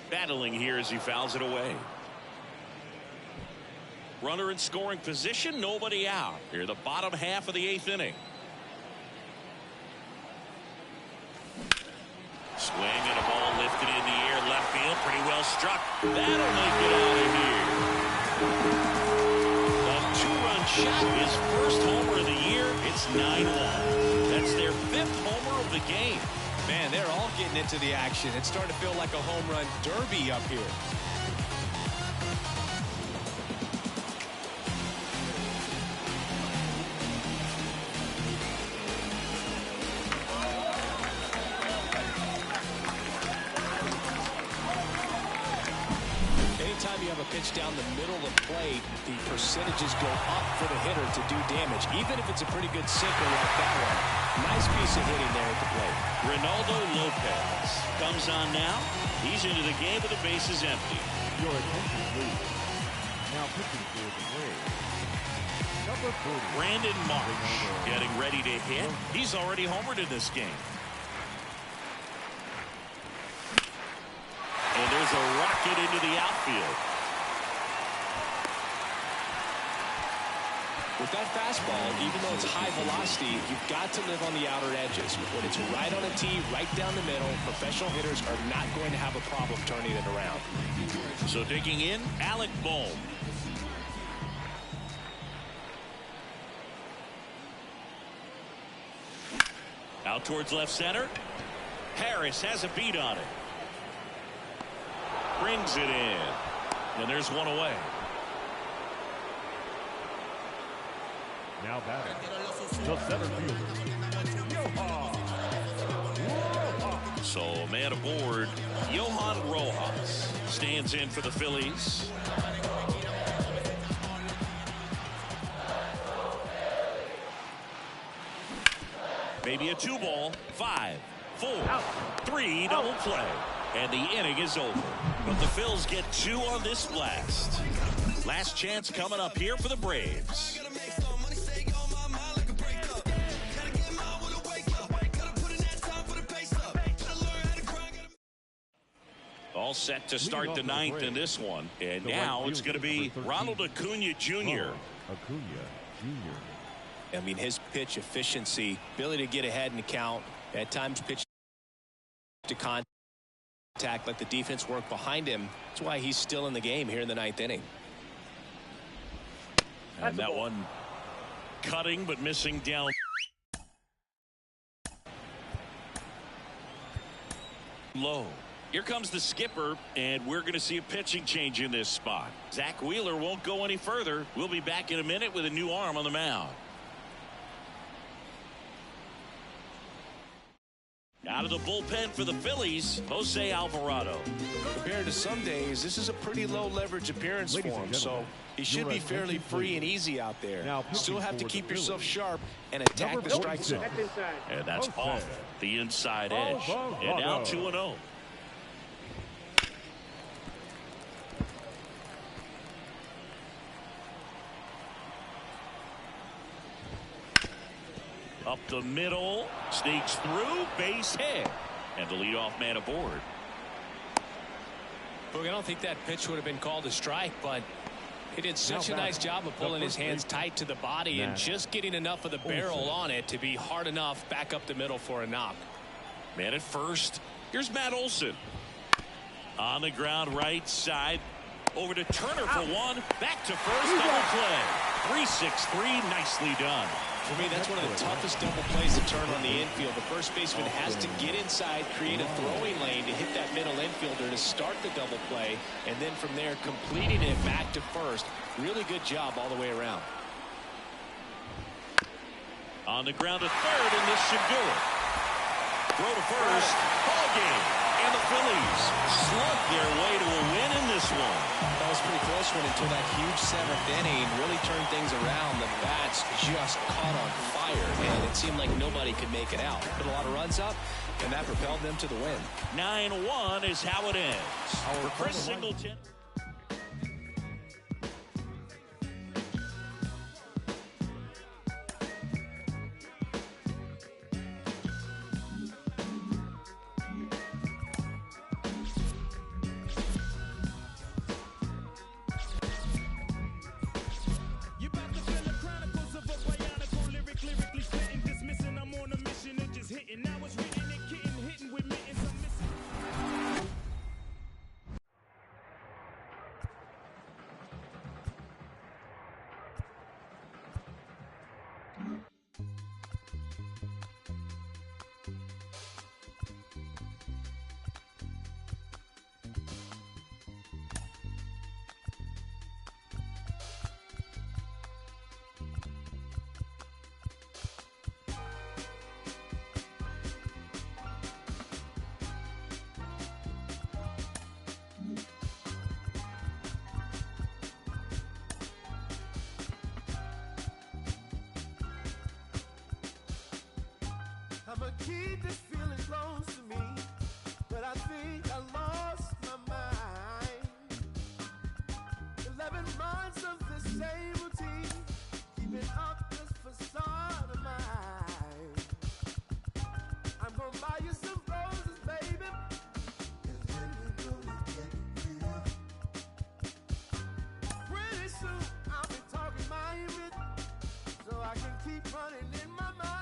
Battling here as he fouls it away. Runner in scoring position, nobody out. Here, the bottom half of the 8th inning. Swing and a ball lifted in the air, left field, pretty well struck. That'll make it out of here. A 2-run shot, his first homer of the year. It's 9-1. That's their 5th homer of the game. Man, they're all getting into the action. It's starting to feel like a home run derby up here. Anytime you have a pitch down the middle of the plate, the percentages go up for the hitter to do damage, even if it's a pretty good sinker like that one. Nice piece of hitting there at the plate. Ronaldo Lopez comes on now. He's into the game with the bases empty. Your attention, please. Now pitching for the Braves. Number 40. Brandon Marsh getting ready to hit. He's already homered in this game. And there's a rocket into the outfield. With that fastball, even though it's high velocity, you've got to live on the outer edges. When it's right on a tee, right down the middle, professional hitters are not going to have a problem turning it around. So digging in, Alec Bohm. Out towards left center. Harris has a beat on it. Brings it in. And there's one away. Now batting. The center fielder. So man aboard. Johan Rojas stands in for the Phillies. Maybe a 2-ball. 5, 4, 3 double play. And the inning is over. But the Phils get 2 on this blast. Last chance coming up here for the Braves. All set to start the 9th in this one. And now it's going to be Ronald Acuna Jr. I mean, his pitch efficiency, ability to get ahead in the count, at times pitch to contact, let the defense work behind him. That's why he's still in the game here in the 9th inning. And that one cutting but missing down low. Here comes the skipper, and we're going to see a pitching change in this spot. Zach Wheeler won't go any further. We'll be back in a minute with a new arm on the mound. Out of the bullpen for the Phillies, Jose Alvarado. Compared to some days, this is a pretty low leverage appearance for him, so he should be fairly free and easy out there. Still have to keep yourself sharp and attack the strike zone. That's inside. And that's off the inside edge. And now 2-0. Up the middle, sneaks through, base hit, and the leadoff man aboard. Look, I don't think that pitch would have been called a strike, but he did such a nice job of pulling his hands tight to the body and just getting enough of the barrel on it to be hard enough back up the middle for a knock. Man at first. Here's Matt Olson. On the ground, right side. Over to Turner for one. Back to first. Double play. 3-6-3. Nicely done. For me, that's one of the toughest double plays to turn on the infield. The first baseman has to get inside, create a throwing lane to hit that middle infielder to start the double play, and then from there completing it back to first. Really good job all the way around. On the ground to third, and this should do it. Throw to first. Ball game. And the Phillies slugged their way to a win in this one. That was a pretty close one until that huge 7th inning really turned things around. The bats just caught on fire, and it seemed like nobody could make it out. Put a lot of runs up, and that propelled them to the win. 9-1 is how it ends. For Chris Singleton. I'ma keep this feeling close to me, but I think I lost my mind. 11 months of the same routine, keeping up this facade of mine. I'm gonna buy you some roses, baby, and then we're gonna get real. Pretty soon I'll be talking my image, so I can keep running in my mind.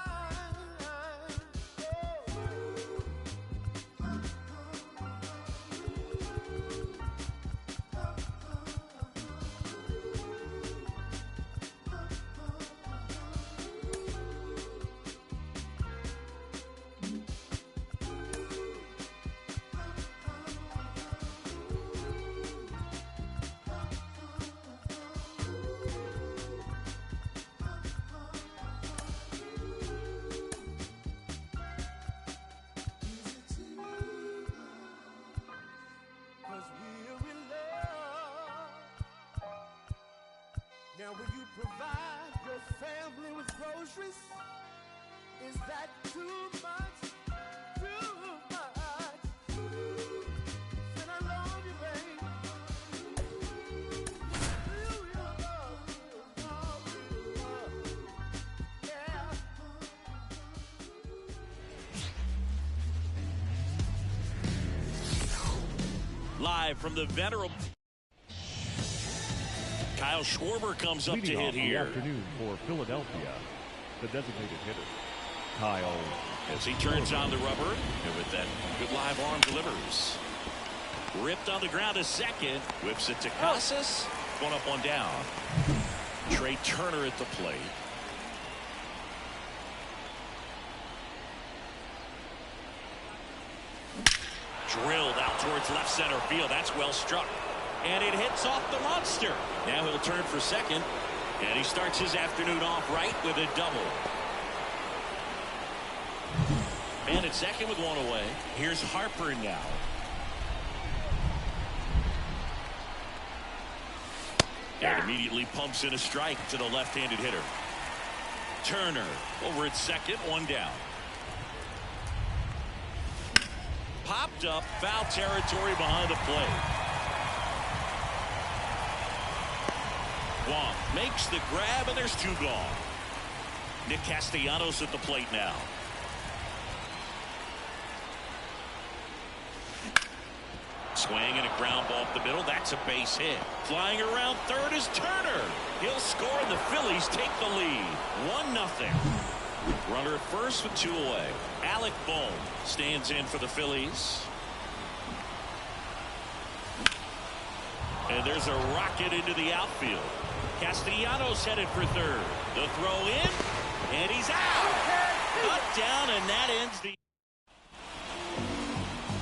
Now will you provide your family with groceries? Is that too much? Too much? Said I love you, babe. You love, yeah. Live from the venerable Kyle Schwarber comes up to hit here. Afternoon for Philadelphia, the designated hitter, Kyle as he turns on the rubber, and with that good live arm delivers. Ripped on the ground to second. Whips it to Casas. Going up, one down. Trey Turner at the plate. Drilled out towards left center field. That's well struck. And it hits off the monster. Now he'll turn for second. And he starts his afternoon off right with a double. And at second with one away. Here's Harper now. And immediately pumps in a strike to the left-handed hitter. Turner over at second, one down. Popped up, foul territory behind the plate. Wong makes the grab, and there's two gone. Nick Castellanos at the plate now. Swing and a ground ball up the middle. That's a base hit. Flying around third is Turner. He'll score, and the Phillies take the lead. 1-0. Runner at first with two away. Alec Bohm stands in for the Phillies. And there's a rocket into the outfield. Castellanos headed for third. The throw in, and he's out. Cut down, and that ends the...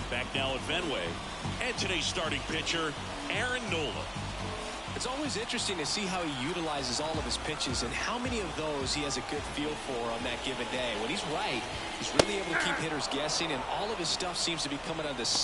Back now at Fenway. And today's starting pitcher, Aaron Nola. It's always interesting to see how he utilizes all of his pitches and how many of those he has a good feel for on that given day. When he's right, he's really able to keep hitters guessing, and all of his stuff seems to be coming on the